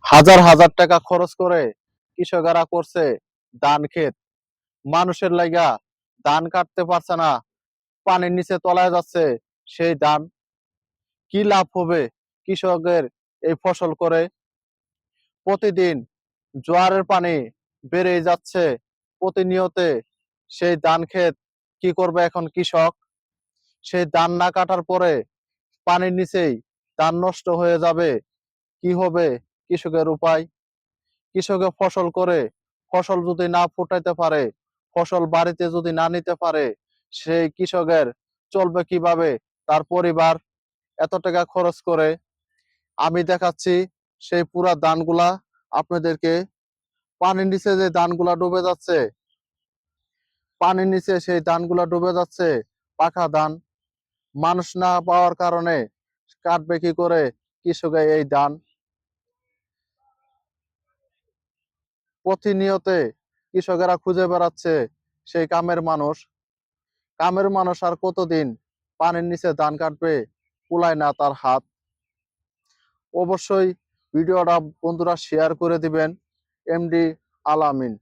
হাজার হাজার টাকা খরচ করে কৃষকেরা করছে ধান ক্ষেত, মানুষের লাইগা ধান কাটতে পারছে না, পানির নিচে তলায় যাচ্ছে সেই ধান। কি লাভ হবে কৃষকের এই ফসল করে? প্রতিদিন জোয়ারের পানি বেড়ে যাচ্ছে প্রতিনিয়তে, সেই ধান ক্ষেত কি করবে এখন কৃষক? সেই ধান না কাটার পরে পানির নিচেই ধান নষ্ট হয়ে যাবে, কি হবে কৃষকের উপায়? কৃষকে ফসল করে ফসল যদি না ফুটাইতে পারে, ফসল বাড়িতে যদি না নিতে পারে, সেই কৃষকের চলবে কিভাবে? তার পরিবার এত টাকা খরচ করে। আমি দেখাচ্ছি সেই পুরা ধানগুলা আপনাদেরকে। পানির নিচে যে ধানগুলা ডুবে যাচ্ছে, পানির নিচে সেই ধানগুলা ডুবে যাচ্ছে, পাকা ধান। মানুষ না পাওয়ার কারণে কাটবে কি করে কৃষকের এই ধান? প্রতিনিয়তে কৃষকেরা খুঁজে বেড়াচ্ছে সেই কামের মানুষ। কামের মানুষ আর কতদিন পানির নিচে ধান কাটবে? কুলায় না তার হাত। অবশ্যই ভিডিওটা বন্ধুরা শেয়ার করে দিবেন। এমডি আলামিন।